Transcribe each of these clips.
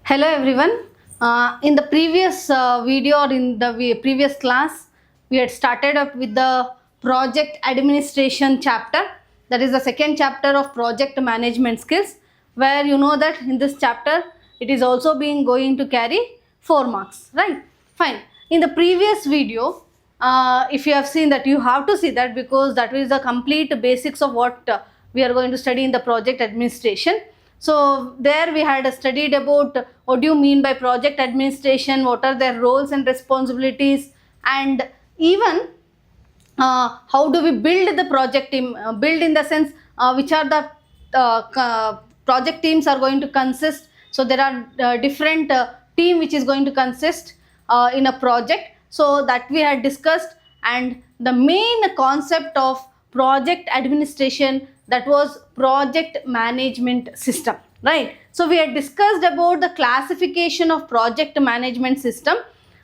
Hello everyone. In the previous video or in the previous class, we had started up with the project administration chapter. That is the second chapter of project management skills, where you know that in this chapter it is also being going to carry 4 marks, right? Fine. In the previous video, if you have seen that, you have to see that because that is the complete basics of what we are going to study in the project administration. So there we had studied about what do you mean by project administration, what are their roles and responsibilities, and even how do we build the project team. Build in the sense which are the project teams are going to consist. So there are different team which is going to consist in a project. So that we had discussed, and the main concept of project administration, that was project management system, right? So we had discussed about the classification of project management system.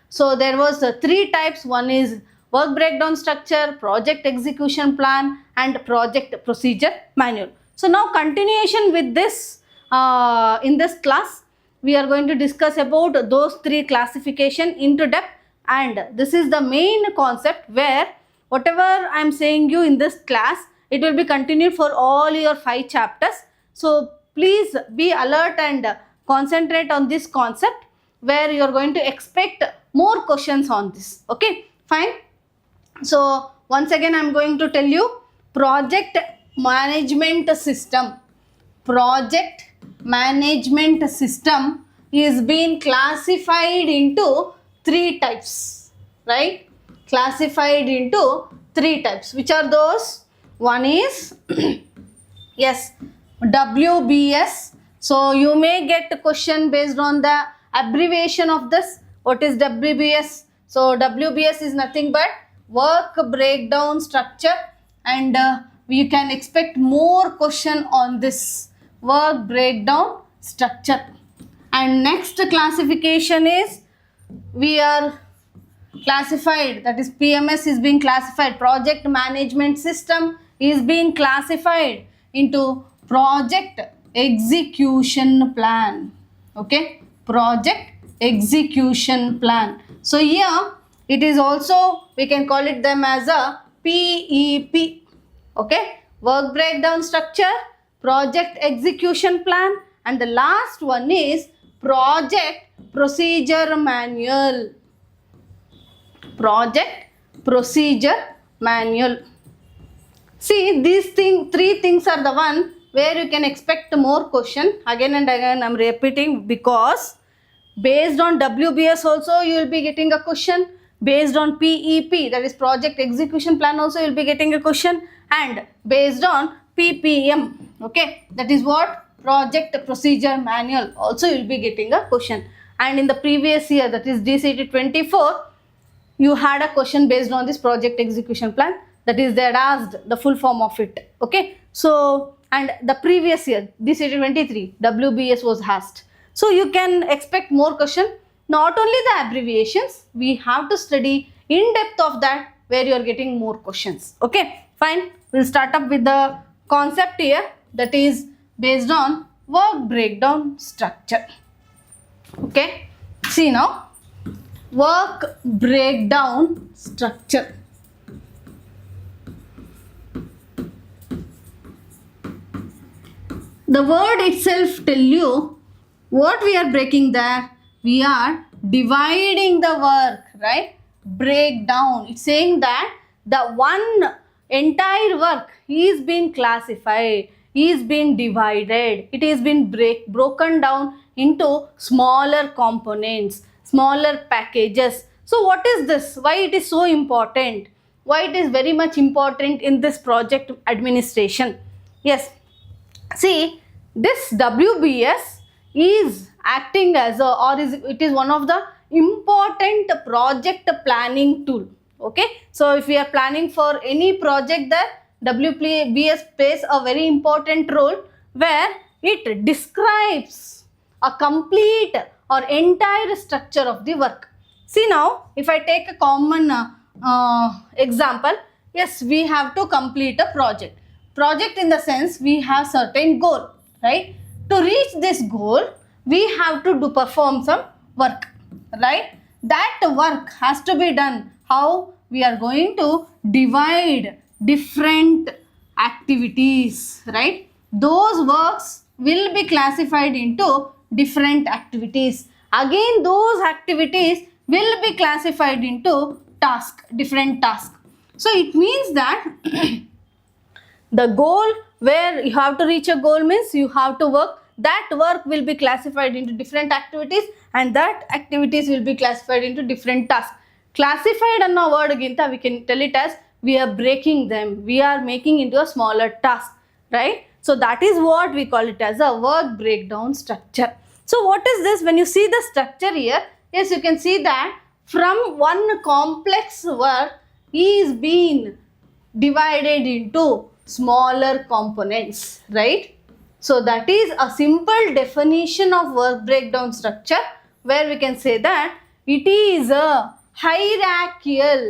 So there was three types. One is work breakdown structure, project execution plan, and project procedure manual. So now continuation with this, in this class we are going to discuss about those three classification into depth, and this is the main concept where whatever I am saying you in this class, it will be continued for all your 5 chapters. So please be alert and concentrate on this concept where you are going to expect more questions on this. Okay, fine. So once again I am going to tell you project management system. Project management system is being classified into 3 types, right? Classified into 3 types. Which are those? One is yes, WBS. So you may get a question based on the abbreviation of this. What is WBS? So WBS is nothing but work breakdown structure, and we can expect more question on this work breakdown structure. And next classification is we are classified, that is PMS is being classified, project management system is being classified into project execution plan. Okay, project execution plan. So here it is also, we can call it them as a PEP. Okay, work breakdown structure, project execution plan, and the last one is project procedure manual. Project procedure manual. See, these three things are the one where you can expect more question. Again and again I am repeating, because based on WBS also you will be getting a question, based on PEP, that is project execution plan, also you will be getting a question, and based on PPM, okay, that is what project procedure manual, also you will be getting a question. And in the previous year, that is DCT 24, you had a question based on this project execution plan, that is they had asked the full form of it. Okay, so and the previous year DCT 23 WBS was asked. So you can expect more question. Not only the abbreviations, we have to study in depth of that where you are getting more questions. Okay, fine. We'll start up with the concept here, that is based on work breakdown structure. Okay, see now, work breakdown structure. The word itself tell you what we are breaking there. We are dividing the work, right? Breakdown. It's saying that the one entire work is being classified, is being divided. It is being broken down into smaller components, smaller packages. So what is this? Why it is so important? Why it is very much important in this project administration? Yes, see, this WBS is acting as a, or is it is one of the important project planning tool. Okay, so if we are planning for any project, the WBS plays a very important role where it describes a complete or entire structure of the work. See now, if I take a common example, yes, we have to complete a project. Project in the sense we have certain goal, right? To reach this goal, we have to do perform some work, right? That work has to be done. How? We are going to divide different activities, right? Those works will be classified into different activities. Again, those activities will be classified into different tasks. So it means that the goal, where you have to reach a goal, means you have to work. That work will be classified into different activities, and that activities will be classified into different tasks. Classified anno word ginta we can tell it as we are breaking them, we are making into a smaller task, right? So that is what we call it as a work breakdown structure. So what is this? When you see the structure here, yes, you can see that from one complex work is being divided into smaller components, right? So that is a simple definition of work breakdown structure, where we can say that it is a hierarchical.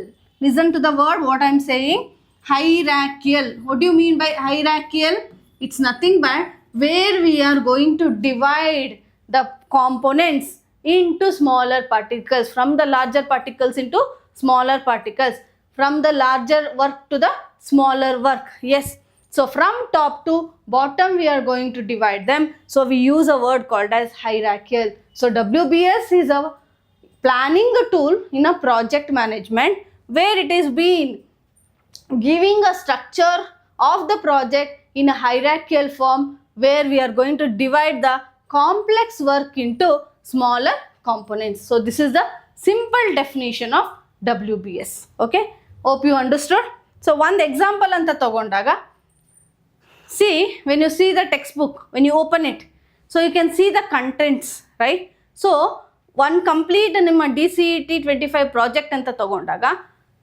Listen to the word what I am saying. Hierarchical. What do you mean by hierarchical? It's nothing but where we are going to divide the components into smaller particles, from the larger particles into smaller particles, from the larger work to the smaller work. Yes. So from top to bottom we are going to divide them. So we use a word called as hierarchical. So WBS is a planning tool in a project management, where it is being giving a structure of the project in a hierarchical form, where we are going to divide the complex work into smaller components. So this is the simple definition of WBS. Okay, hope you understood. So one example anta tagondaga, see, when you see the textbook, when you open it, so you can see the contents, right? So one complete ನಿಮ್ಮ DCET 25 project anta tagondaga,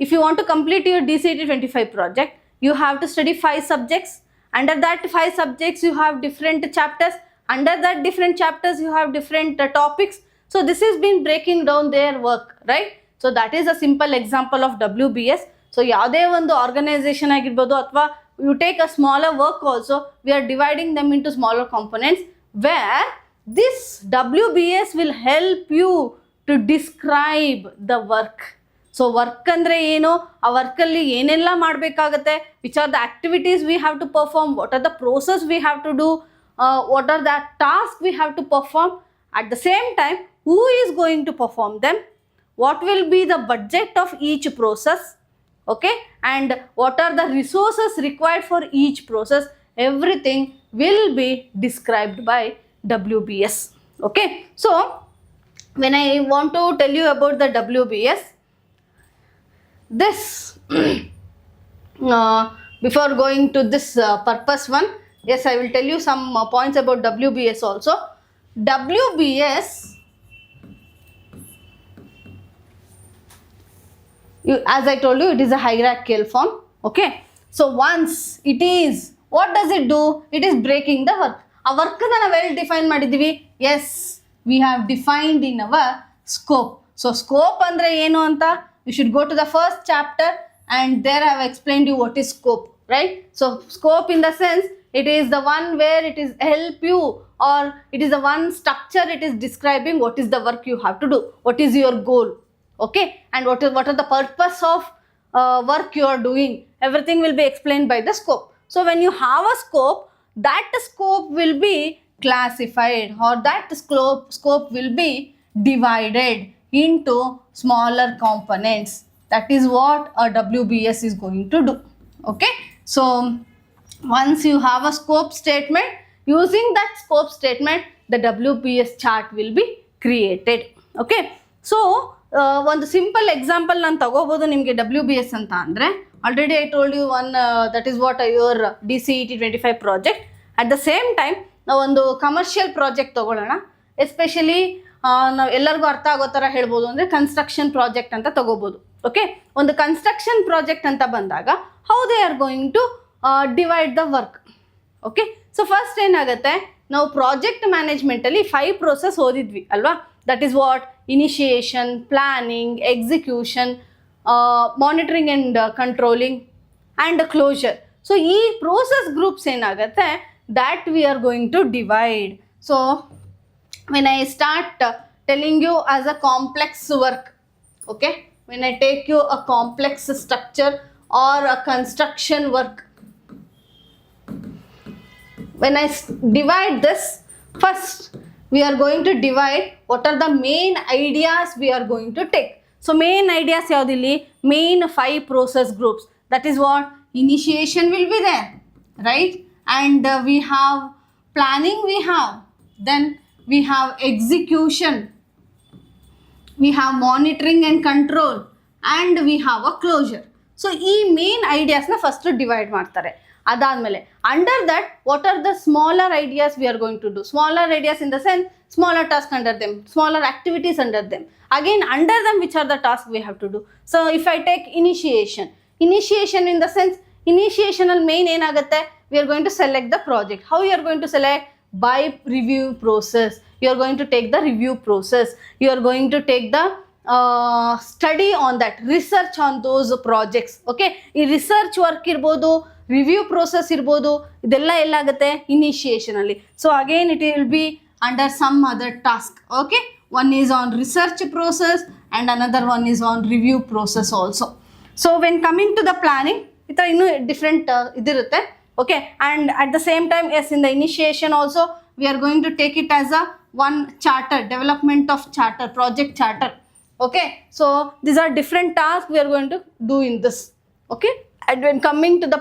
if you want to complete your DCET 25 project, you have to study 5 subjects. Under that 5 subjects you have different chapters. Under that different chapters you have different topics. So this has been breaking down their work, right? So that is a simple example of WBS. So ಯಾವುದೇ ಒಂದು organisation ಆಗಿರ್ಬೋದು, ಅಥವಾ you take a smaller work also, we are dividing them into smaller components, where this WBS will help you to describe the work. So work andre ಏನು, ಆ ವರ್ಕಲ್ಲಿ ಏನೆಲ್ಲ ಮಾಡಬೇಕಾಗತ್ತೆ, which are the activities we have to perform, what are the process we have to do, what are the tasks we have to perform. At the same time, who is going to perform them, what will be the budget of each process, okay, and what are the resources required for each process. Everything will be described by WBS. Okay, so when I want to tell you about the WBS, this before going to this purpose one, yes, I will tell you some points about WBS also. WBS, as I told you, it is a hierarchical form. Okay, so once it is, what does it do? It is breaking the work. A work na well defined ಮಾಡಿದೀವಿ. Yes, we have defined in our scope. So scope andre ಏನು ಅಂತ, you should go to the first chapter, and there I have explained you what is scope, right? So scope in the sense, it is the one where it is help you, or it is the one structure, it is describing what is the work you have to do, what is your goal, okay, and what are the purpose of work you are doing. Everything will be explained by the scope. So when you have a scope, that scope will be classified, or that scope will be divided into smaller components. That is what a WBS is going to do. Okay, so once you have a scope statement, using that scope statement, the WBS chart will be created. Okay, so ಒಂದು simple example ನಾನು ತಗೋಬೋದು ನಿಮಗೆ WBS ಅಂತ ಅಂದರೆ. Already I told you one, that is what your DCET 25 project. At the same time ನಾವು ಒಂದು commercial project ತೊಗೊಳ್ಳೋಣ. Especially ನಾವು ಎಲ್ಲರಿಗೂ ಅರ್ಥ ಆಗೋ ಥರ ಹೇಳ್ಬೋದು ಅಂದರೆ ಕನ್ಸ್ಟ್ರಕ್ಷನ್ ಪ್ರಾಜೆಕ್ಟ್ ಅಂತ ತಗೋಬೋದು. ಓಕೆ, ಒಂದು ಕನ್ಸ್ಟ್ರಕ್ಷನ್ ಪ್ರಾಜೆಕ್ಟ್ ಅಂತ ಬಂದಾಗ how they are going to divide the work. Okay, so first ಏನಾಗುತ್ತೆ, ನಾವು ಪ್ರಾಜೆಕ್ಟ್ ಮ್ಯಾನೇಜ್ಮೆಂಟಲ್ಲಿ 5 ಪ್ರೋಸೆಸ್ ಓದಿದ್ವಿ ಅಲ್ವಾ. That is what initiation, planning, execution, monitoring and controlling and closure. So ಈ ಪ್ರೋಸೆಸ್ ಗ್ರೂಪ್ಸ್ ಏನಾಗುತ್ತೆ, that we are going to divide. So when I start telling you as a complex work, okay, when I take you a complex structure or a construction work, when I divide this, first we are going to divide what are the main ideas we are going to take. So main ideas yaudili, main 5 process groups. That is what initiation will be there, right? And we have planning, we have, then we have execution, we have monitoring and control, and we have a closure. So ಈ main ಐಡಿಯಾಸ್ನ first divide ಮಾಡ್ತಾರೆ. ಅದಾದಮೇಲೆ under that what are the smaller ideas we are going to do. Smaller ideas in the sense smaller task under them, smaller activities under them. Again under them which are the task we have to do. So if I take initiation, initiation in the sense initiation ಅಲ್ಲಿ main ಏನಾಗುತ್ತೆ, we are going to select the project. How you are going to select? By review process. You are going to take the review process. You are going to take the study on that, research on those projects. Okay, ಈ research work ಇರ್ಬೋದು, review process ಇರ್ಬೋದು, ಇದೆಲ್ಲ ಎಲ್ಲಾಗುತ್ತೆ initiation ಅಲ್ಲಿ. So again it will be under some other task. Okay, one is on research process and another one is on review process also. So when coming to the planning, ಈ ಥರ ಇನ್ನೂ different ಇದಿರುತ್ತೆ. Okay, and at the same time, yes, in the initiation also we are going to take it as a one charter, development of charter, project charter. Okay, so these are different tasks we are going to do in this. Okay, and when coming to the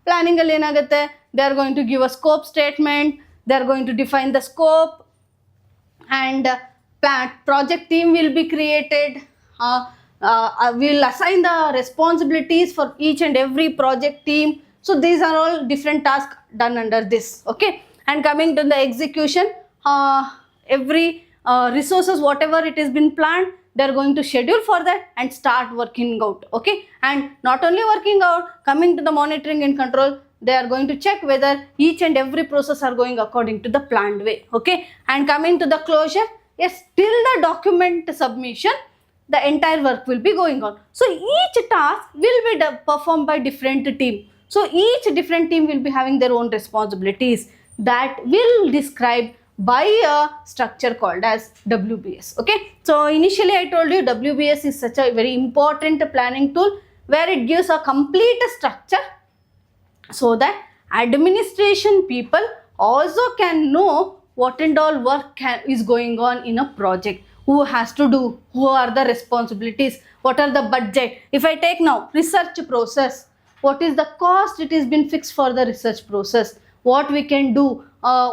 planning alli enagutte, they are going to give a scope statement, they are going to define the scope, and project team will be created. We will assign the responsibilities for each and every project team. So these are all different tasks done under this. Okay, and coming to the execution, every resources whatever it has been planned, they are going to schedule for that and start working out. Okay, and not only working out, coming to the monitoring and control, they are going to check whether each and every process are going according to the planned way. Okay, and coming to the closure, yes, till the document submission, the entire work will be going on. So each task will be performed by different team. So each different team will be having their own responsibilities that will describe by a structure called as WBS. Okay, so initially I told you WBS is such a very important planning tool where it gives a complete structure so that administration people also can know what and all work is going on in a project, who has to do, who are the responsibilities, what are the budget. If I take now research process, what is the cost it has been fixed for the research process, what we can do,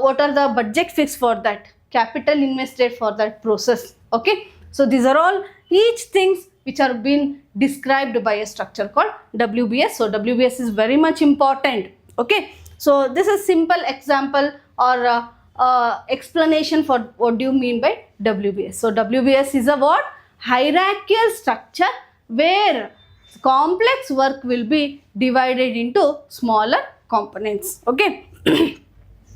what are the budget fixed for that, capital invested for that process. Okay, so these are all each things which are being described by a structure called WBS. So WBS is very much important. Okay, so this is simple example or explanation for what do you mean by WBS. So WBS is a what? Hierarchical structure where complex work will be divided into smaller components. Okay,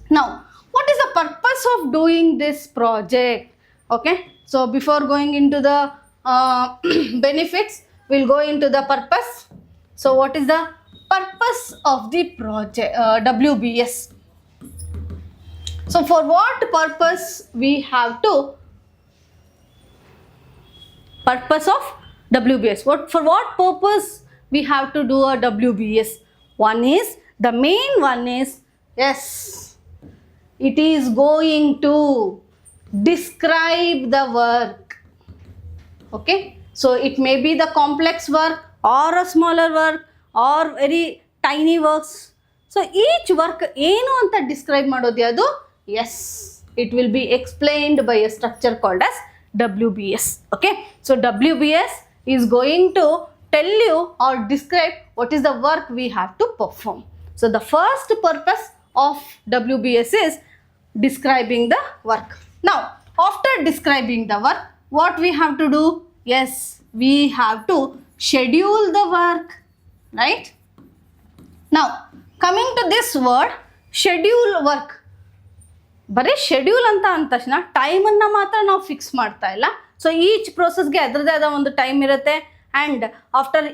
now what is the purpose of doing this project? Okay, so before going into the benefits, we'll go into the purpose. So what is the purpose of the project, WBS? So for what purpose we have to purpose of WBS, for what purpose we have to do a WBS? One is, the main one is, yes, it is going to describe the work. Okay, so it may be the complex work or a smaller work or very tiny works. So each work ಏನು ಅಂತ describe ಮಾಡೋದು ಯಾವುದು? Yes, it will be explained by a structure called as WBS. Okay, so WBS is going to tell you or describe what is the work we have to perform. So the first purpose of WBS is describing the work. Now after describing the work, what we have to do? Yes, we have to schedule the work, right? Now coming to this word schedule work, ಬರೀ schedule ಅಂತ ಅಂದ ತಕ್ಷಣ ಟೈಮನ್ನು ಮಾತ್ರ ನಾವು fix ಮಾಡ್ತಾ ಇಲ್ಲ. So each ಪ್ರೋಸೆಸ್ಗೆ ಅದರದೇ ಆದ ಒಂದು ಟೈಮ್ ಇರುತ್ತೆ. And after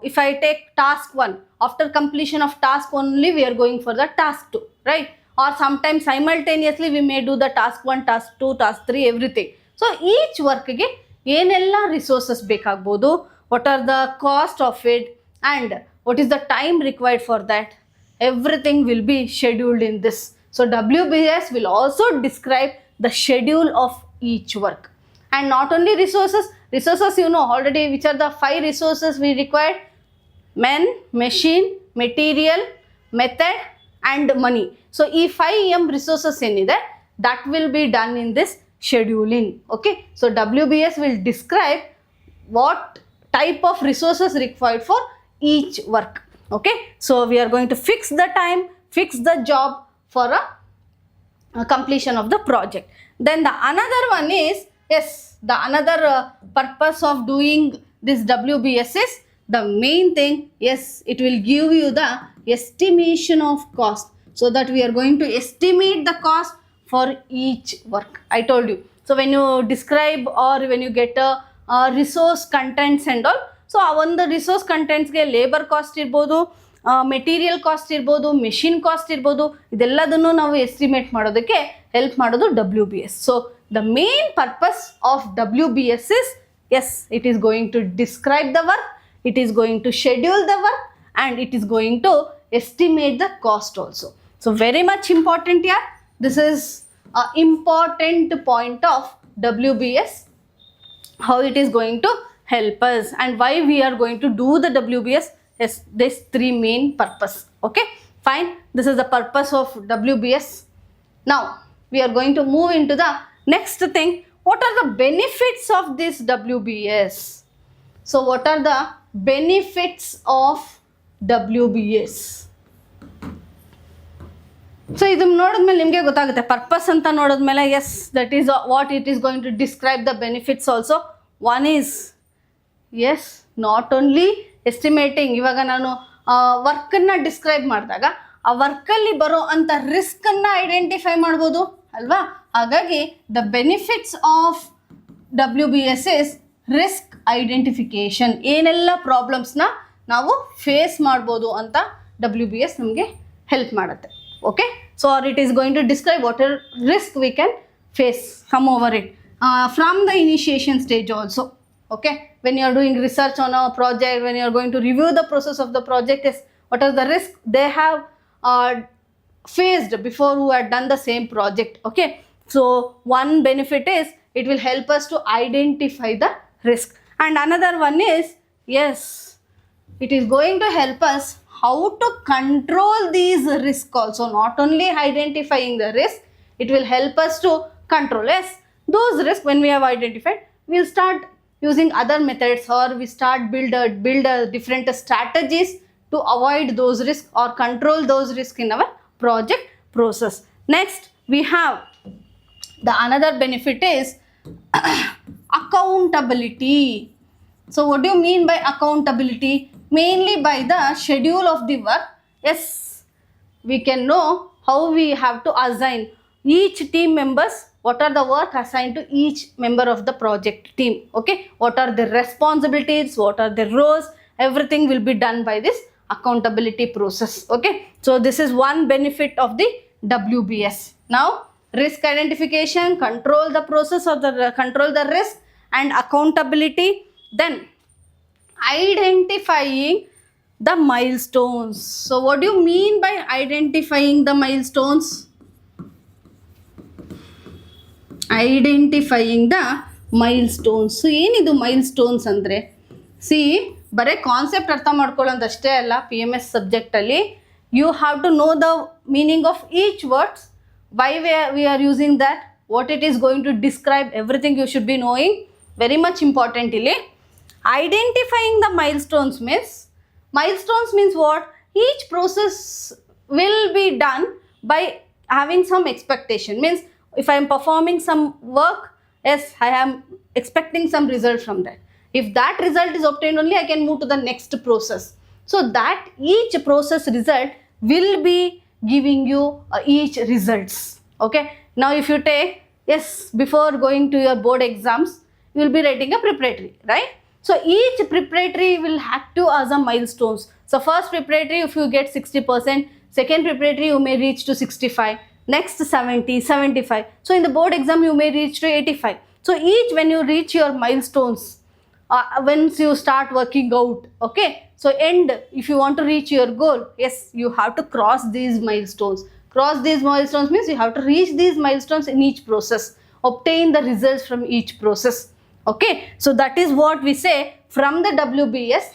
if I take task 1, after completion of task only we are going for the task 2, right? or sometimes simultaneously we may do the task 1, task 2, task 3, everything. So each work ಗೆ ಏನೆಲ್ಲ resources ಬೇಕಾಗಬಹುದು, what are the cost of it and what is the time required for that, everything will be scheduled in this. So WBS will also describe the schedule of each work. And not only resources you know already which are the 5 resources we require: men, machine, material, method and money. So ಈ 5 resources ಏನಿದೆ that will be done in this scheduling. Okay, so WBS will describe what type of resources required for each work. Okay, so we are going to fix the time, fix the job for a completion of the project. Then the another one is, yes, the another purpose of doing this WBS is the main thing, yes, it will give you the estimation of cost, so that we are going to estimate the cost for each work. I told you, so when you describe or when you get a resource contents and all, so ಆ ಒಂದು resource ಕಂಟೆಂಟ್ಸ್ಗೆ labour cost ಇರ್ಬೋದು, material cost ಇರ್ಬೋದು, machine cost ಇರ್ಬೋದು, ಇದೆಲ್ಲದನ್ನು ನಾವು estimate ಮಾಡೋದಕ್ಕೆ help ಮಾಡೋದು WBS. So the main purpose of WBS is, yes, it is going to describe the work, it is going to schedule the work and it is going to estimate the cost also. So very much important here. This is an important point of WBS, how it is going to help us and why we are going to do the WBS. Yes, this 3 main purpose. Okay, fine, this is the purpose of WBS. Now we are going to move into the next thing. What are the benefits of this WBS? So what are the benefits of WBS? So ಇದನ್ನ ನೋಡಿದ್ಮೇಲೆ ನಿಮಗೆ ಗೊತ್ತಾಗುತ್ತೆ purpose ಅಂತ ನೋಡಿದ್ಮೇಲೆ, yes, that is what it is going to describe the benefits also. One is, yes, not only estimating. ಇವಾಗ ನಾನು ವರ್ಕನ್ನು describe ಮಾಡಿದಾಗ ಆ ವರ್ಕಲ್ಲಿ ಬರೋ ಅಂಥ ರಿಸ್ಕನ್ನು ಐಡೆಂಟಿಫೈ ಮಾಡ್ಬೋದು ಅಲ್ವಾ. ಹಾಗಾಗಿ the benefits of WBS is risk identification. ಏನೆಲ್ಲ ಪ್ರಾಬ್ಲಮ್ಸ್ನ ನಾವು ಫೇಸ್ ಮಾಡ್ಬೋದು ಅಂತ WBS ನಮಗೆ ಹೆಲ್ಪ್ ಮಾಡುತ್ತೆ. Okay, so or it is going to describe what are risk we can face, come over it from the initiation stage also. Okay, when you are doing research on a project, when you are going to review the process of the project, is what are the risk they have faced before who had done the same project. Okay, so one benefit is it will help us to identify the risk, and another one is, yes, it is going to help us how to control these risks also. Not only identifying the risk, it will help us to control, yes, those risks. When we have identified, we'll start using other methods or we start build a different strategies to avoid those risks or control those risks in our project process. Next we have the another benefit is accountability. So what do you mean by accountability? Mainly by the schedule of the work, yes, we can know how we have to assign each team members, what are the work assigned to each member of the project team. Okay, what are the responsibilities, what are the roles, everything will be done by this accountability process. Okay, so this is one benefit of the WBS. Now risk identification, control the process of the control the risk and accountability. Then identifying the milestones. So what do you mean by identifying the milestones? Identifying the milestones. So ಏನಿದು milestones ಅಂದರೆ, C ಬರೀ concept ಅರ್ಥ ಮಾಡ್ಕೊಳ್ಳೋದಷ್ಟೇ ಅಲ್ಲ. PMS ಸಬ್ಜೆಕ್ಟಲ್ಲಿ you have to know the meaning of each words, why we are using that, what it is going to describe, everything you should be knowing. Very much important ಇಲ್ಲಿ. Identifying the milestones means what? Each process will be done by having some expectation. Means if I am performing some work, yes, I am expecting some result from that. If that result is obtained only, I can move to the next process. So that each process result will be giving you each results. Okay, now if you take, yes, before going to your board exams, you will be writing a preparatory, right? So each preparatory will have to as a milestones. So first preparatory, if you get 60%, second preparatory you may reach to 65, next 70, 75. So in the board exam you may reach to 85. So each when you reach your milestones, once you start working out, okay, so end, if you want to reach your goal, yes, you have to cross these milestones. Cross these milestones means you have to reach these milestones in each process, obtain the results from each process. Okay, so that is what we say from the WBS.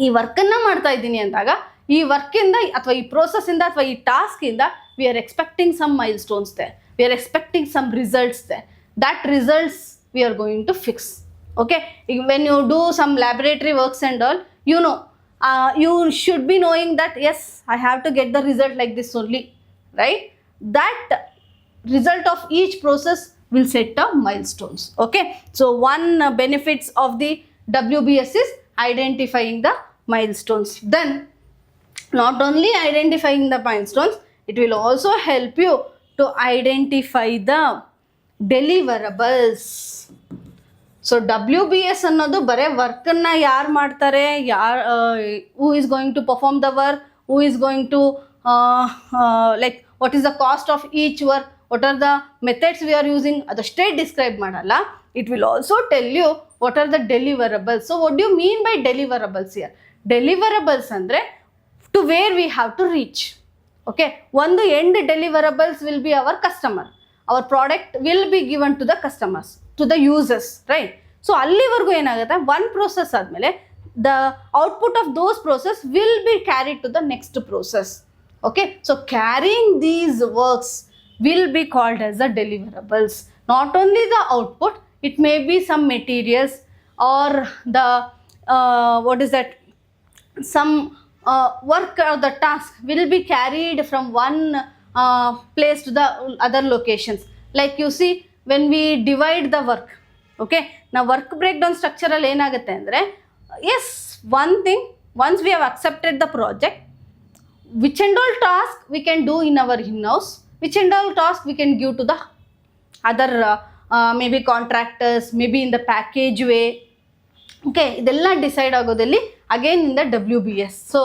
ಈ ವರ್ಕನ್ನು ಮಾಡ್ತಾ ಇದ್ದೀನಿ ಅಂದಾಗ ಈ ವರ್ಕಿಂದ ಅಥವಾ ಈ ಪ್ರೋಸೆಸ್ಸಿಂದ ಅಥವಾ ಈ ಟಾಸ್ಕಿಂದ we are expecting some milestones ದೆ, we are expecting some results ದೆ. That results we are going to fix. Okay, when you do some laboratory works and all, you know, you should be knowing that yes, I have to get the result like this only, right? That result of each process will set the milestones. Okay, so one benefits of the WBS is identifying the milestones. Then not only identifying the milestones, it will also help you to identify the deliverables. So WBS ಅನ್ನೋದು ಬರೀ ವರ್ಕನ್ನು ಯಾರು ಮಾಡ್ತಾರೆ, who is going to perform the work, who is going to like what is the cost of each work, what are the methods we are using, ಅದಷ್ಟೇ describe ಮಾಡಲ್ಲ. It will also tell you what are the deliverables. So what you mean by deliverables here? Deliverables ಅಂದರೆ to where we have to reach. Okay, ಒಂದು end deliverables will be our customer, our product will be given to the customers, to the users, right? So ಅಲ್ಲಿವರೆಗೂ ಏನಾಗುತ್ತೆ, one process ಆದಮೇಲೆ the output of those process will be carried to the next process. Okay, so carrying these works will be called as the deliverables. Not only the output, it may be some materials or the what is that some work or the task will be carried from one place to the other locations. Like you see, when we divide the work, okay, now work breakdown structural ಏನಾಗುತ್ತೆ ಅಂದರೆ, yes, one thing, once we have accepted the project, which and all task we can do in our in-house, which and all task we can give to the other maybe contractors, maybe in the package way. Okay, ಇದೆಲ್ಲ decide ಆಗೋದಲ್ಲಿ again in the WBS. So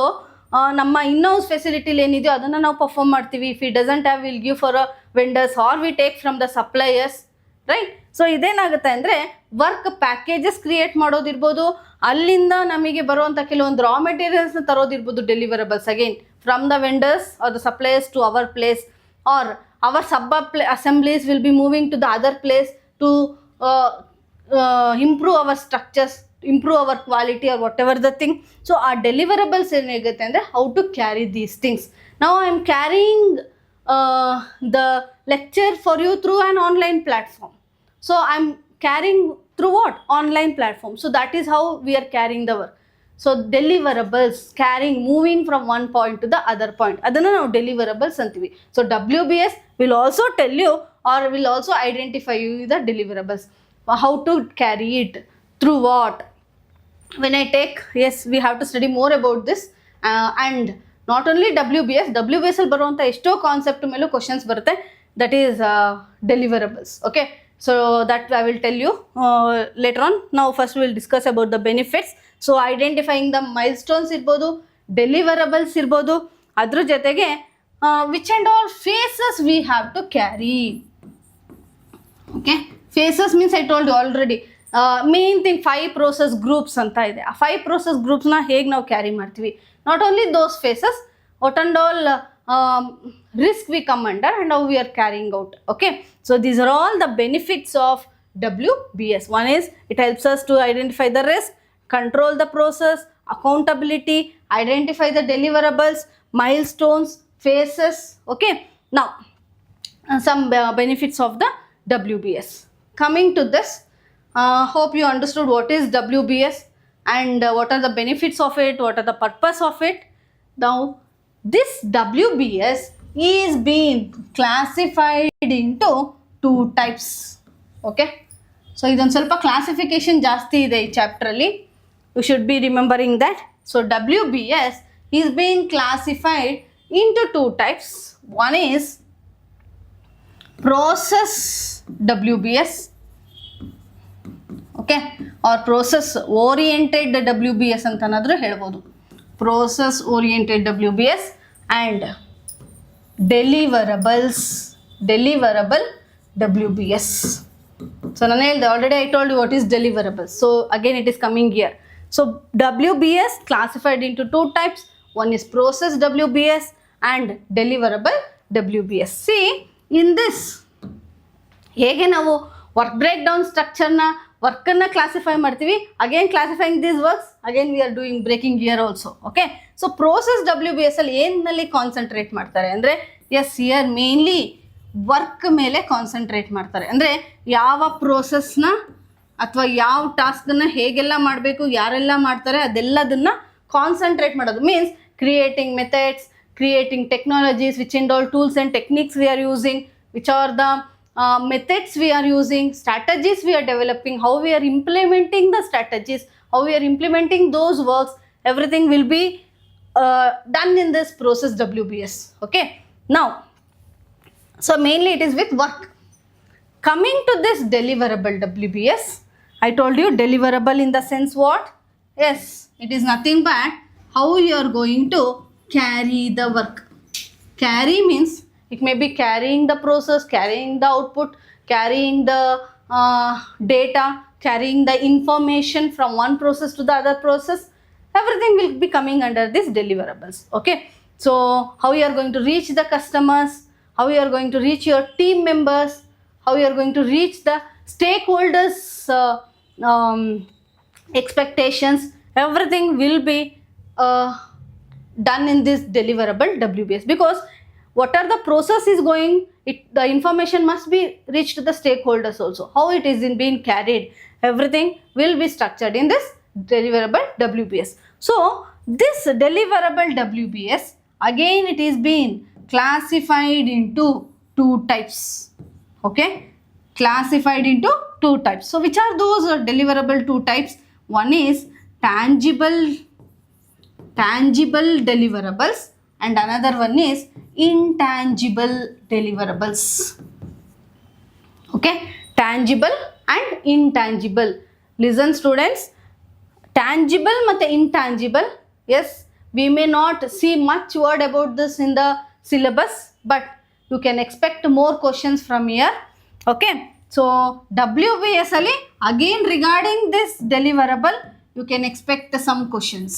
ನಮ್ಮ in house ಫೆಸಿಲಿಟಿಲಿ ಏನಿದೆಯೋ ಅದನ್ನು ನಾವು perform ಮಾಡ್ತೀವಿ. If it doesn't have, will give for vendors or we take from the suppliers, right? So ಇದೇನಾಗುತ್ತೆ ಅಂದರೆ ವರ್ಕ್ ಪ್ಯಾಕೇಜಸ್ ಕ್ರಿಯೇಟ್ ಮಾಡೋದಿರ್ಬೋದು, ಅಲ್ಲಿಂದ ನಮಗೆ ಬರುವಂಥ ಕೆಲವೊಂದು ರಾ ಮೆಟೀರಿಯಲ್ಸ್ನ ತರೋದಿರ್ಬೋದು, deliverables again from the vendors or the suppliers to our place, or our sub assemblies will be moving to the other place to improve our structures, improve our quality or whatever the thing. So our deliverables ಏನಾಗುತ್ತೆ ಅಂದರೆ how to carry these things. Now I am carrying the lecture for you through an online platform. So I am carrying through what? Online platform. So that is how we are carrying the work. So deliverables, carrying, moving from one point to the other point, ಅದನ್ನು ನಾವು deliverables ಅಂತೀವಿ. So WBS will also tell you or will also identify you the deliverables. How to carry it, through what? When I take, yes, we have to study more about this, and not only WBS ಅಲ್ಲಿ ಬರುವಂಥ ಎಷ್ಟೋ concept ಮೇಲೂ questions ಬರುತ್ತೆ. That is deliverables. Okay, so that I will tell you later on. Now first we will discuss about the benefits. So identifying the milestones ಇರ್ಬೋದು, deliverables ಇರ್ಬೋದು, ಅದ್ರ ಜೊತೆಗೆ which and all phases we have to carry. Okay, phases means I told you already. Main thing 5 process groups ಅಂತ ಇದೆ. ಆ 5 process groupsನ ಹೇಗೆ ನಾವು carry ಮಾಡ್ತೀವಿ, not only those phases, what and all risk we come under and how we are carrying out. Okay, so these are all the benefits of WBS. One is it helps us to identify the risk, control the process, accountability, identify the deliverables, milestones, phases. Okay, now some benefits of the WBS. Coming to this, hope you understood what is WBS and what are the benefits of it, what are the purpose of it. Now this WBS is being classified into 2 types. Okay, so ಇದೊಂದು ಸ್ವಲ್ಪ classification ಜಾಸ್ತಿ ಇದೆ ಈ ಚಾಪ್ಟ್ರಲ್ಲಿ, you should be remembering that. So WBS is being classified into 2 types. One is process WBS, okay, or process oriented WBS ಅಂತನಾದರೂ ಹೇಳ್ಬೋದು. Process oriented WBS and deliverable WBS. So Nanel, already I told you what is deliverables. So again it is coming here. So WBS classified into two types. One is process WBS and deliverable WBS. See, in this ಹೇಗೆ ನಾವು work break down ಸ್ಟ್ರಕ್ಚರ್ನ ವರ್ಕನ್ನು classify ಮಾಡ್ತೀವಿ, again classifying this works, again we are doing breaking year also. Okay, so process WBS ಅಲ್ಲಿ ಏನಲ್ಲಿ concentrate ಮಾಡ್ತಾರೆ ಅಂದರೆ, S year mainly work ಮೇಲೆ concentrate ಮಾಡ್ತಾರೆ. ಅಂದರೆ ಯಾವ ಪ್ರೋಸೆಸ್ನ ಅಥವಾ ಯಾವ ಟಾಸ್ಕನ್ನು ಹೇಗೆಲ್ಲ ಮಾಡಬೇಕು, ಯಾರೆಲ್ಲ ಮಾಡ್ತಾರೆ ಅದೆಲ್ಲದನ್ನು ಕಾನ್ಸಂಟ್ರೇಟ್ ಮಾಡೋದು. Means creating methods, creating technologies, which and all tools and techniques we are using, which are the methods we are using, strategies we are developing, how we are implementing the strategies, how we are implementing those works, everything will be done in this process WBS. Okay, now so mainly it is with work. Coming to this deliverable WBS, I told you deliverable in the sense what? Yes, it is nothing but how you are going to carry the work. Carry means it may be carrying the process, carrying the output, carrying the data, carrying the information from one process to the other process. Everything will be coming under this deliverables. Okay, so how you are going to reach the customers, how you are going to reach your team members, how you are going to reach the stakeholders expectations, everything will be done in this deliverable WBS, because what are the process is going, the information must be reached to the stakeholders also. How it is being carried, everything will be structured in this deliverable WBS. So this deliverable WBS, again it is being classified into two types. Okay, classified into two types. So which are those deliverable two types? One is tangible deliverables and another one is intangible deliverables. Okay, tangible and intangible. Listen students, tangible ಮತ್ತು intangible, yes, we may not see much word about this in the syllabus, but you can expect more questions from here. Okay, so WBS ಅಲ್ಲಿ again regarding this deliverable you can expect some questions.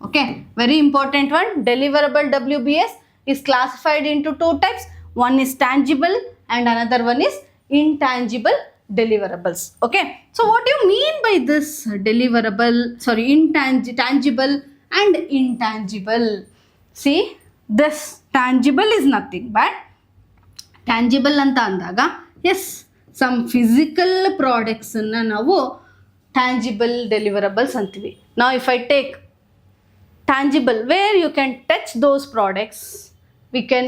Okay, very important one. Deliverable WBS is classified into two types. One is tangible and another one is intangible deliverables. Okay, so what do you mean by this tangible and intangible? See, this tangible is nothing but tangible anta andaga, yes, some physical products na navu tangible deliverables antivi. Now if I take tangible, where you can touch those products, we can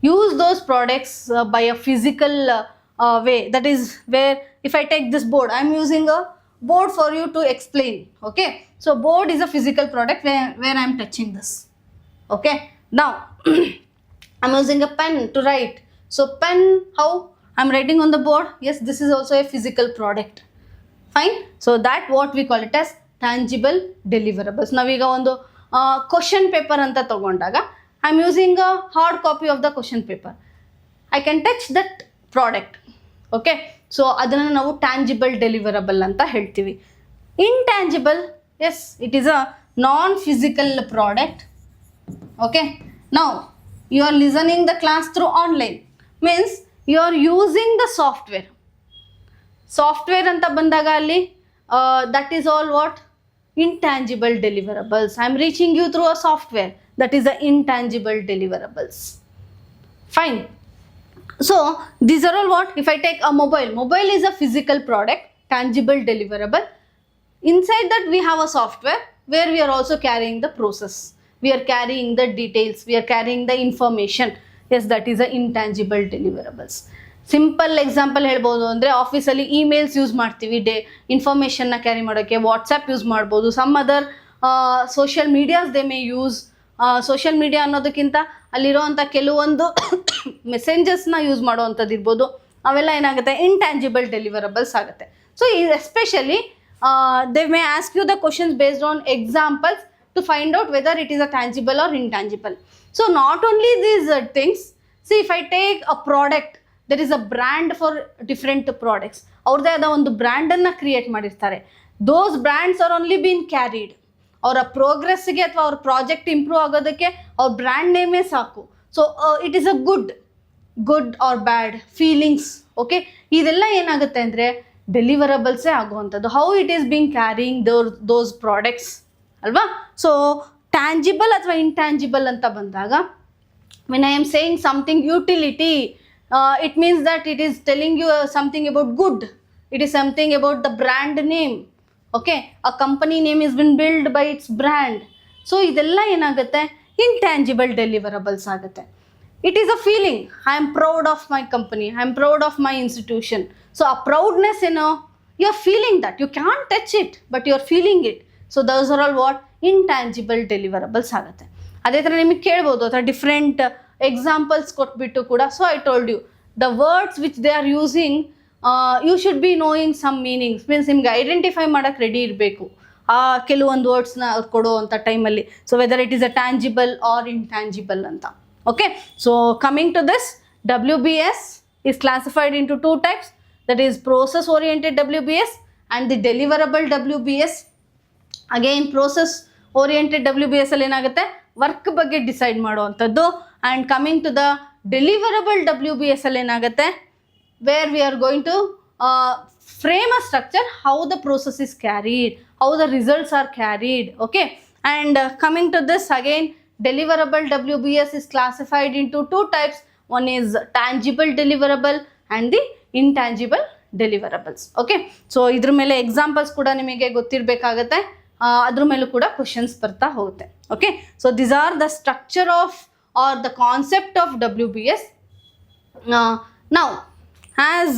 use those products by a physical way. That is where if I take this board, I am using a board for you to explain. Okay, so board is a physical product where I am touching this. Okay, now I am using a pen to write. So pen, how I am writing on the board? Yes, this is also a physical product. Fine, so that what we call it as tangible deliverables. Now we go on the question paper ಅಂತ ತಗೊಂಡಾಗ I am using a hard copy of the question paper, I can touch that product. Okay, so ಅದನ್ನು ನಾವು tangible deliverable ಅಂತ ಹೇಳ್ತೀವಿ. Intangible, yes, it is a non physical product. Okay, now you are listening the class through online, means you are using the software ಅಂತ ಬಂದಾಗ ಅಲ್ಲಿ that is all what? Intangible deliverables. I am reaching you through a software, that is the intangible deliverables. Fine, so these are all what? If I take a mobile is a physical product, tangible deliverable. Inside that we have a software where we are also carrying the process, we are carrying the details, we are carrying the information. Yes, that is the intangible deliverables. Simple example ಹೇಳ್ಬೋದು ಅಂದರೆ, ಆಫೀಸಲ್ಲಿ emails use ಮಾಡ್ತೀವಿ ಇನ್ಫಾರ್ಮೇಷನ್ನ ಕ್ಯಾರಿ ಮಾಡೋಕ್ಕೆ. WhatsApp use ಮಾಡ್ಬೋದು. Some other social medias they may use. Social media ಅನ್ನೋದಕ್ಕಿಂತ ಅಲ್ಲಿರೋವಂಥ ಕೆಲವೊಂದು ಮೆಸೇಂಜಸ್ನ ಯೂಸ್ ಮಾಡೋವಂಥದ್ದು ಇರ್ಬೋದು. ಅವೆಲ್ಲ ಏನಾಗುತ್ತೆ? ಇಂಟ್ಯಾಂಜಿಬಲ್ ಡೆಲಿವರಬಲ್ಸ್ ಆಗುತ್ತೆ. So especially they may ask you the questions based on examples to find out whether it is a tangible or intangible. So not only these things, see if I take a product, there is a brand for different products. ಅವ್ರದ್ದೇ ಆದ ಒಂದು ಬ್ರ್ಯಾಂಡನ್ನು create ಮಾಡಿರ್ತಾರೆ. Those brands are only been carried. ಅವರ ಪ್ರೋಗ್ರೆಸ್ಗೆ ಅಥವಾ ಅವ್ರ project improve ಆಗೋದಕ್ಕೆ ಅವ್ರ ಬ್ರ್ಯಾಂಡ್ ನೇಮೇ ಸಾಕು. So it is a good or bad feelings. Okay, ಇದೆಲ್ಲ ಏನಾಗುತ್ತೆ ಅಂದರೆ ಡೆಲಿವರಬಲ್ಸೇ ಆಗುವಂಥದ್ದು. How it is being carrying those products ಅಲ್ವಾ. ಸೊ ಟ್ಯಾಂಜಿಬಲ್ ಅಥವಾ ಇಂಟ್ಯಾಂಜಿಬಲ್ ಅಂತ ಬಂದಾಗ, when I am saying something utility, it means that it is telling you something about good. It is something about the brand name. Okay, a company name has been built by its brand. So ಇದೆಲ್ಲ ಏನಾಗುತ್ತೆ, intangible deliverables ಆಗುತ್ತೆ. It is a feeling. I am proud of my company. I am proud of my institution. So a proudness, you are feeling that. You can't touch it, but you are feeling it. So those are all what? Intangible deliverables ಆಗುತ್ತೆ. ಅದೇ ಥರ ನಿಮಗೆ ಕೇಳ್ಬೋದು ಅಥವಾ different examples ಕೊಟ್ಬಿಟ್ಟು ಕೂಡ. So I told you the words which they are using, you should be knowing some meanings. Means ನಿಮ್ಗೆ identify ಮಾಡೋಕ್ಕೆ ರೆಡಿ ಇರಬೇಕು ಆ ಕೆಲವೊಂದು ವರ್ಡ್ಸ್ನ ಅವ್ರು ಕೊಡುವಂಥ ಟೈಮಲ್ಲಿ. So whether it is a tangible or intangible ಅಂತ. Okay, so coming to this, WBS is classified into two types, that is process oriented WBS and the deliverable WBS. Again, process oriented WBS ಅಲ್ಲಿ ಏನಾಗುತ್ತೆ, work ಬಗ್ಗೆ decide ಮಾಡುವಂಥದ್ದು. And coming to the deliverable WBS ಅಲ್ಲಿ ಏನಾಗುತ್ತೆ, where we are going to frame a structure, how the process is carried, how the results are carried. Okay, and coming to this again, deliverable WBS is classified into two types. One is tangible deliverable and the intangible deliverables. Okay, so ಇದ್ರ ಮೇಲೆ examples ಕೂಡ ನಿಮಗೆ ಗೊತ್ತಿರಬೇಕಾಗತ್ತೆ, ಅದ್ರ ಮೇಲೂ ಕೂಡ questions ಬರ್ತಾ ಹೋಗುತ್ತೆ. Okay, so this are the structure of are the concept of WBS. Now as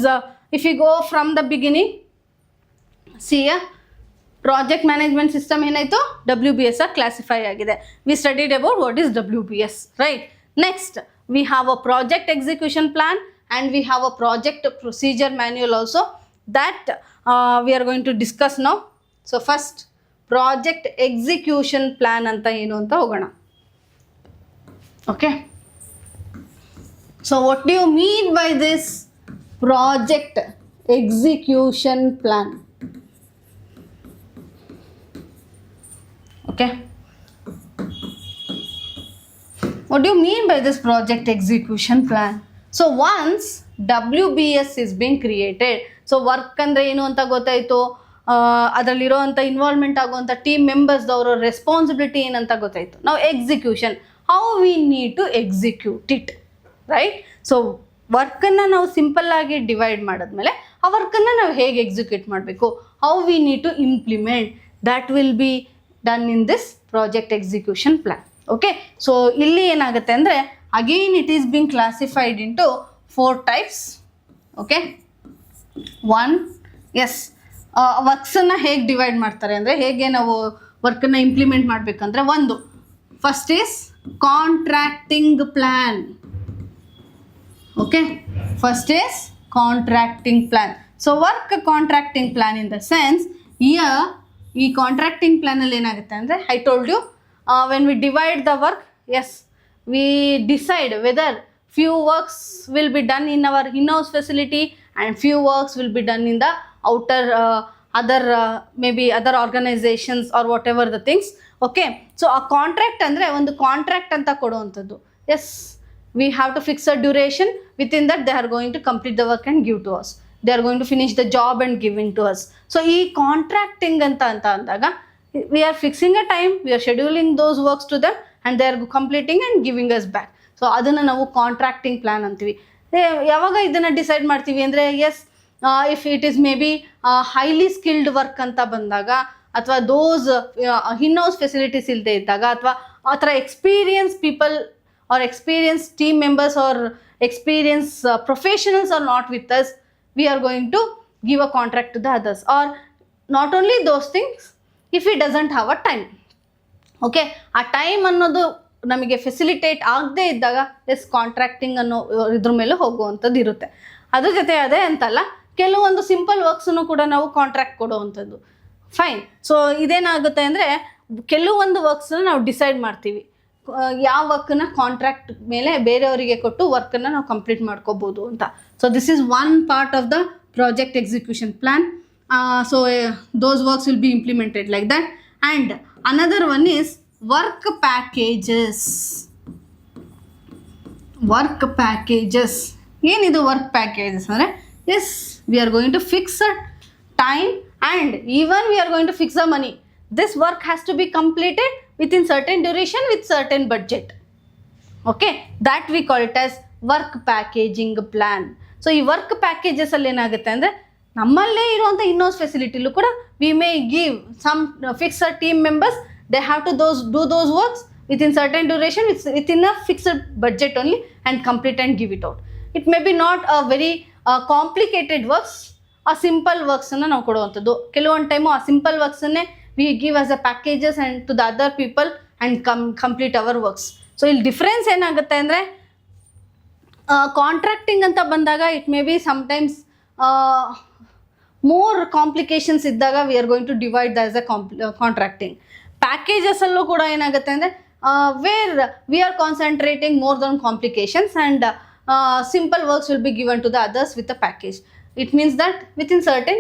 if you go from the beginning, see project management system ಏನಾಯಿತು, WBS ಕ್ಲಾಸಿಫೈ ಆಗಿದೆ. We studied about what is WBS, right. Next we have a project execution plan and we have a project procedure manual also, that we are going to discuss now. So first project execution plan ಅಂತ ಏನು ಅಂತ ಹೋಗೋಣ. Okay, so what do you mean by this project execution plan? Okay, what do you mean by this project execution plan? So once WBS is being created, so work ಅಂದರೆ ಏನು ಅಂತ ಗೊತ್ತಾಯಿತು, ಅದರಲ್ಲಿರೋ ಅಂಥ ಇನ್ವಾಲ್ವ್ಮೆಂಟ್ ಆಗುವಂಥ ಟೀಮ್ ಮೆಂಬರ್ಸ್ದವರ ರೆಸ್ಪಾನ್ಸಿಬಿಲಿಟಿ ಏನಂತ ಗೊತ್ತಾಯಿತು. ನಾವು execution, how we need to execute it, right. So ವರ್ಕನ್ನು ನಾವು ಸಿಂಪಲ್ಲಾಗಿ ಡಿವೈಡ್ ಮಾಡಿದ್ಮೇಲೆ ಆ ವರ್ಕನ್ನು ನಾವು ಹೇಗೆ ಎಕ್ಸಿಕ್ಯೂಟ್ ಮಾಡಬೇಕು, how we need to implement, that will be done in this project execution plan. Okay, so ಇಲ್ಲಿ ಏನಾಗುತ್ತೆ ಅಂದರೆ again it is being classified into 4 types. Okay, 1, yes, ವರ್ಕ್ಸನ್ನು ಹೇಗೆ ಡಿವೈಡ್ ಮಾಡ್ತಾರೆ ಅಂದರೆ, ಹೇಗೆ ನಾವು ವರ್ಕನ್ನು ಇಂಪ್ಲಿಮೆಂಟ್ ಮಾಡಬೇಕಂದ್ರೆ, ಒಂದು first is contracting plan. Okay, first is contracting plan. So work contracting plan in the sense, ಈ ಕಾಂಟ್ರಾಕ್ಟಿಂಗ್ ಪ್ಲ್ಯಾನಲ್ಲಿ ಏನಾಗುತ್ತೆ ಅಂದರೆ, I told you when we divide the work, yes, we decide whether few works will be done in our in house facility and few works will be done in the outer may be other organisations or whatever the things. Okay, so ಆ contract ಅಂದರೆ ಒಂದು contract ಅಂತ ಕೊಡುವಂಥದ್ದು. Yes, we have to fix a duration, within that they are going to complete the work and give to us. They are going to finish the job and giving to us. So ಈ contracting ಅಂತ ಅಂದಾಗ, we are fixing a time, we are scheduling those works to them and they are completing and giving us back. So ಅದನ್ನು ನಾವು contracting plan ಅಂತೀವಿ. ಯಾವಾಗ ಇದನ್ನು decide ಮಾಡ್ತೀವಿ ಅಂದರೆ, yes, if it is may be highly skilled work ಅಂತ ಬಂದಾಗ, ಅಥವಾ ದೋಸ್ ಇನ್-ಹೌಸ್ ಫೆಸಿಲಿಟೀಸ್ ಇಲ್ಲದೆ ಇದ್ದಾಗ, ಅಥವಾ ಆ ಥರ experience people or experience team members or experience professionals or not with us, we are going to give a contract to the others. Or not only those things, if he doesn't have a time. Okay, ಆ time ಅನ್ನೋದು ನಮಗೆ facilitate ಆಗದೆ ಇದ್ದಾಗ, S, contracting ಅನ್ನೋ ಇದ್ರ ಮೇಲೆ ಹೋಗುವಂಥದ್ದು ಇರುತ್ತೆ. ಅದ್ರ ಜೊತೆ ಅದೇ ಅಂತಲ್ಲ, ಕೆಲವೊಂದು ಸಿಂಪಲ್ ವರ್ಕ್ಸನ್ನು ಕೂಡ ನಾವು ಕಾಂಟ್ರಾಕ್ಟ್ ಕೊಡುವಂಥದ್ದು. ಫೈನ್. ಸೊ ಇದೇನಾಗುತ್ತೆ ಅಂದರೆ, ಕೆಲವೊಂದು ವರ್ಕ್ಸ್ನ ನಾವು ಡಿಸೈಡ್ ಮಾಡ್ತೀವಿ, ಯಾವ ವರ್ಕ್ನ ಕಾಂಟ್ರಾಕ್ಟ್ ಮೇಲೆ ಬೇರೆಯವರಿಗೆ ಕೊಟ್ಟು ವರ್ಕನ್ನು ನಾವು ಕಂಪ್ಲೀಟ್ ಮಾಡ್ಕೋಬೋದು ಅಂತ. So this is one part of the project execution plan. So those works will be implemented like that. And another one is work packages. Work packages ಏನಿದು ವರ್ಕ್ ಪ್ಯಾಕೇಜಸ್ ಅಂದರೆ, yes we are going to fix a time and even we are going to fix a money. This work has to be completed within certain duration with certain budget. Okay, that we call it as work packaging plan. So ಈ work packages ಅಲ್ಲಿ ಏನಾಗುತ್ತೆ ಅಂದರೆ, ನಮ್ಮಲ್ಲೇ ಇರುವಂಥ ಇನ್ನೋಸ್ ಫೆಸಿಲಿಟಿಲೂ ಕೂಡ we may give some fixed team members, they have to do those works within certain duration within a fixed budget only and complete and give it out. It may be not a very complicated works, ಆ simple ವರ್ಕ್ಸನ್ನು ನಾವು ಕೊಡುವಂಥದ್ದು. ಕೆಲವೊಂದು time ಆ simple ವರ್ಕ್ಸನ್ನೇ we give as a packages and to the other people and complete our works. So ಇಲ್ಲಿ difference ಏನಾಗುತ್ತೆ ಅಂದರೆ, contracting ಅಂತ ಬಂದಾಗ it may be sometimes more complications ಇದ್ದಾಗ we are going to divide as a contracting. ಪ್ಯಾಕೇಜಸಲ್ಲೂ ಕೂಡ ಏನಾಗುತ್ತೆ ಅಂದರೆ, where we are concentrating more than complications and simple works will be given to the others with a package. It means that within certain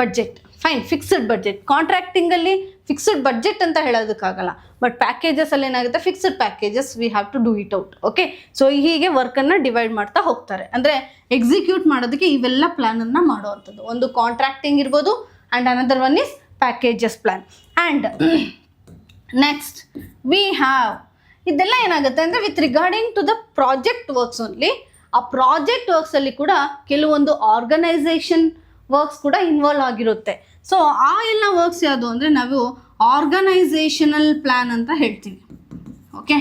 budget. Fine, fixed budget. ಕಾಂಟ್ರಾಕ್ಟಿಂಗಲ್ಲಿ fixed budget ಅಂತ ಹೇಳೋದಕ್ಕಾಗಲ್ಲ, but ಪ್ಯಾಕೇಜಸಲ್ಲಿ ಏನಾಗುತ್ತೆ, fixed packages we have to do it out. Okay, so ಹೀಗೆ ವರ್ಕನ್ನು divide ಮಾಡ್ತಾ ಹೋಗ್ತಾರೆ. ಅಂದರೆ ಎಕ್ಸಿಕ್ಯೂಟ್ ಮಾಡೋದಕ್ಕೆ ಇವೆಲ್ಲ ಪ್ಲ್ಯಾನನ್ನು ಮಾಡುವಂಥದ್ದು. ಒಂದು ಕಾಂಟ್ರಾಕ್ಟಿಂಗ್ ಇರ್ಬೋದು and another one is packages plan. And next we have, ಇದೆಲ್ಲ ಏನಾಗುತ್ತೆ ಅಂದರೆ with regarding to the project works only. ಆ ಪ್ರಾಜೆಕ್ಟ್ ವರ್ಕ್ಸಲ್ಲಿ ಕೂಡ ಕೆಲವೊಂದು ಆರ್ಗನೈಸೇಷನ್ ವರ್ಕ್ಸ್ ಕೂಡ ಇನ್ವಾಲ್ವ್ ಆಗಿರುತ್ತೆ. ಸೊ ಆ ಎಲ್ಲ ವರ್ಕ್ಸ್ ಯಾವುದು ಅಂದರೆ ನಾವು ಆರ್ಗನೈಸೇಷನಲ್ ಪ್ಲ್ಯಾನ್ ಅಂತ ಹೇಳ್ತೀವಿ. Okay,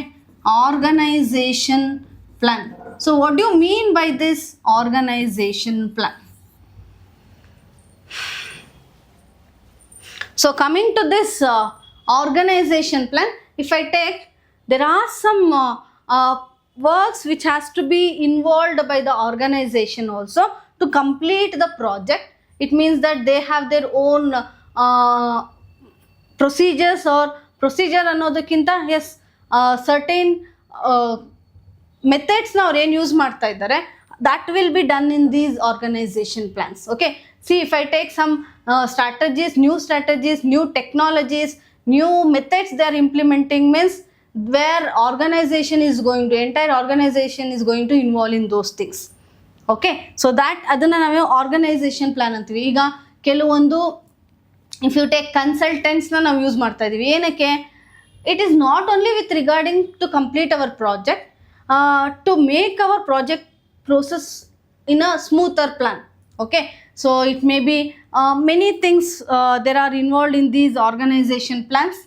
organization plan. So what do you mean by this organization plan? So coming to this organization plan, if I take, there are some works which has to be involved by the organization also to complete the project. It means that they have their own procedures, or procedure ಅನ್ನೋದಕ್ಕಿಂತ S certain ಮೆಥಡ್ಸ್ನ ಅವ್ರು ಏನು use ಮಾಡ್ತಾ ಇದ್ದಾರೆ, that will be done in these organization plans. Okay, see, if I take some strategies, new technologies, new methods they are implementing, means where organization is going to, entire organization is going to involve in those things. Okay, so that ಅದನ್ನು ನಾವು organisation plan ಅಂತೀವಿ. ಈಗ ಕೆಲವೊಂದು if you take ಕನ್ಸಲ್ಟೆಂಟ್ಸ್ನ ನಾವು use ಮಾಡ್ತಾ ಇದ್ದೀವಿ. ಏನಕ್ಕೆ? It is not only with regarding to complete our project, to make our project process in a smoother plan. Okay, so it may be many things there are involved in these organization plans.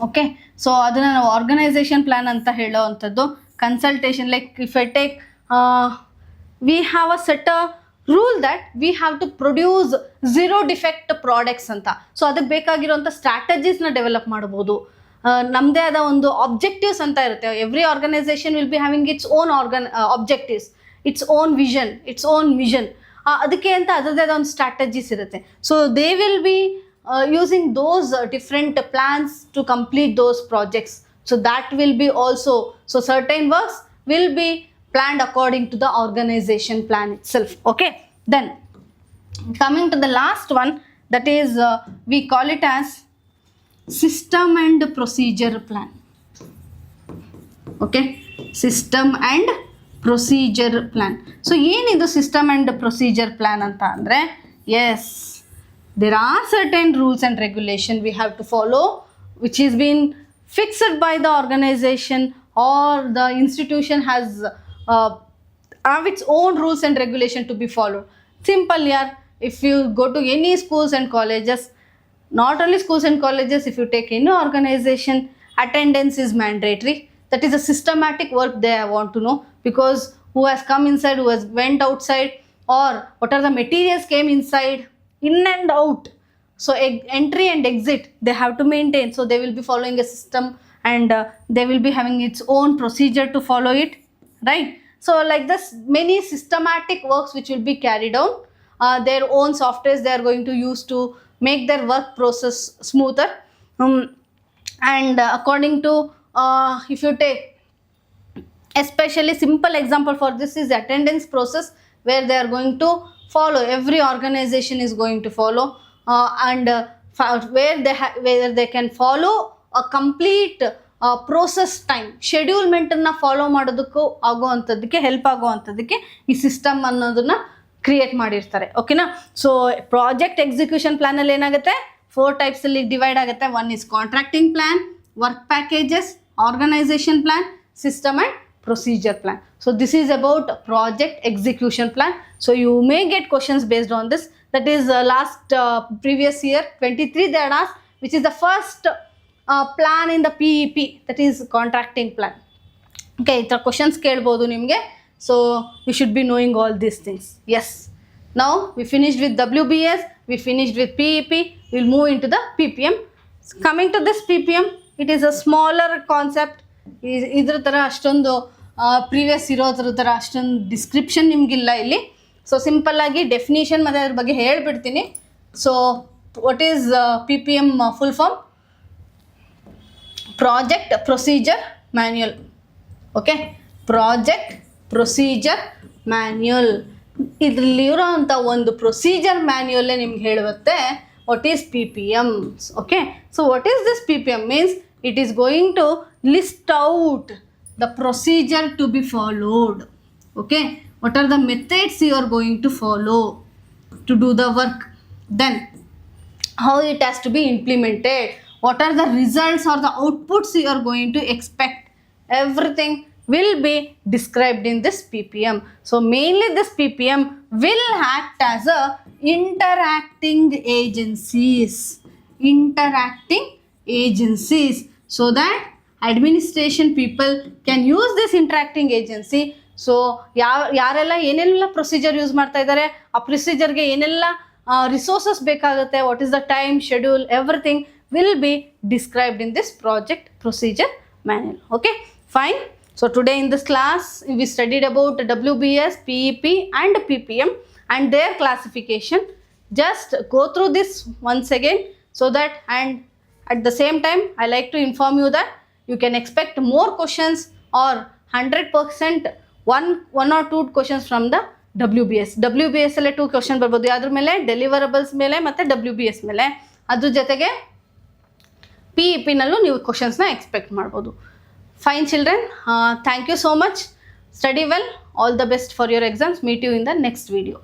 Okay, so ಅದನ್ನು ನಾವು organisation plan ಅಂತ ಹೇಳೋವಂಥದ್ದು. Consultation, like if I take, we have a set a rule that we have to produce zero defect products ಅಂತ. So ಅದಕ್ಕೆ ಬೇಕಾಗಿರೋಂಥ ಸ್ಟ್ರಾಟಜೀಸ್ನ develop ಮಾಡ್ಬೋದು. ನಮ್ಮದೇ ಆದ ಒಂದು ಆಬ್ಜೆಕ್ಟಿವ್ಸ್ ಅಂತ ಇರುತ್ತೆ. Every organization will be having its own objectives, its own vision, its own mission. ಅದಕ್ಕೆ ಅಂತ ಅದರದೇ ಆದ ಒಂದು ಸ್ಟ್ರಾಟಜೀಸ್ ಇರುತ್ತೆ. So they will be using those different plans to complete those projects. So that will be also, so certain works will be planned according to the organization plan itself. Okay, then coming to the last one, that is we call it as system and procedure plan. Okay, system and procedure plan. So ಏನಿದು system and procedure plan ಅಂತ ಅಂದರೆ, yes, there are certain rules and regulation we have to follow which is been fixed by the organization or the institution has have its own rules and regulation to be followed. Simple here, if you go to any schools and colleges, not only schools and colleges, if you take any organization, attendance is mandatory. That is a systematic work they want to know, because who has come inside, who has went outside, or what are the materials came inside, in and out. So entry and exit they have to maintain. So they will be following a system, and they will be having its own procedure to follow it, right? So like this, many systematic works which will be carried out, their own softwares they are going to use to make their work process smoother. And according to if you take especially simple example for this is attendance process, where they are going to follow, every organization is going to follow, and where they can follow a complete process time ಶೆಡ್ಯೂಲ್ಮೆಂಟನ್ನು follow ಮಾಡೋದಕ್ಕೂ ಆಗುವಂಥದ್ದಕ್ಕೆ help ಆಗುವಂಥದ್ದಕ್ಕೆ ಈ system ಅನ್ನೋದನ್ನು create ಮಾಡಿರ್ತಾರೆ. ಓಕೆನಾ? So project execution ಪ್ಲ್ಯಾನಲ್ಲಿ ಏನಾಗುತ್ತೆ, 4 ಟೈಪ್ಸಲ್ಲಿ ಡಿವೈಡ್ ಆಗುತ್ತೆ. One is contracting plan, work packages, organization plan, system and procedure plan. So this is about project execution plan. So you may get questions based on this. That is previous year 23 they had asked which is the first plan in the PEP, that is contracting plan. Okay, the questions kelbodu nimge, so you should be knowing all these things. Yes, now we finished with WBS, we finished with PEP, we'll move into the PPM. Coming to this PPM, it is a smaller concept. ಇದ್ರ ಥರ ಅಷ್ಟೊಂದು previous ಇರೋದ್ರ ಥರ ಅಷ್ಟೊಂದು description ನಿಮಗಿಲ್ಲ ಇಲ್ಲಿ. So ಸಿಂಪಲ್ಲಾಗಿ definition ಮತ್ತು ಅದ್ರ ಬಗ್ಗೆ ಹೇಳ್ಬಿಡ್ತೀನಿ. So what is PPM full form? Project procedure manual. Okay, project procedure manual. ಇದರಲ್ಲಿರೋ ಅಂಥ ಒಂದು ಪ್ರೊಸೀಜರ್ ಮ್ಯಾನ್ಯುಯಲ್ಲೇ ನಿಮ್ಗೆ ಹೇಳುತ್ತೆ what is PPM. Okay, so what is this PPM means it is going to list out the procedure to be followed. Okay, what are the methods you are going to follow to do the work, then how it has to be implemented, what are the results or the outputs you are going to expect, everything will be described in this PPM. So mainly this PPM will act as a interacting agencies, so that administration people can use this interacting agency. So ಯಾರೆಲ್ಲ ಏನೆಲ್ಲ procedure use ಮಾಡ್ತಾ ಇದ್ದಾರೆ, ಆ ಪ್ರೊಸೀಜರ್ಗೆ ಏನೆಲ್ಲ resources ಬೇಕಾಗುತ್ತೆ, what is the time schedule, everything will be described in this project procedure manual. Okay, fine. So today in this class we studied about WBS, PEP and PPM and their classification. Just go through this once again so that, and at the same time I like to inform you that you can expect more questions or 100% one or two questions from the WBS. ಅಲ್ಲೇ 2 question ಬರ್ಬೋದು, ಅದ್ರ ಮೇಲೆ ಡೆಲಿವರಬಲ್ಸ್ ಮೇಲೆ ಮತ್ತು WBS ಮೇಲೆ. ಅದ್ರ ಜೊತೆಗೆ PEP ನಲ್ಲೂ ನೀವು ಕ್ವಶನ್ಸ್ನ ಎಕ್ಸ್ಪೆಕ್ಟ್ ಮಾಡ್ಬೋದು. Fine children, thank you so much. Study well, all the best for your exams. Meet you in the next video.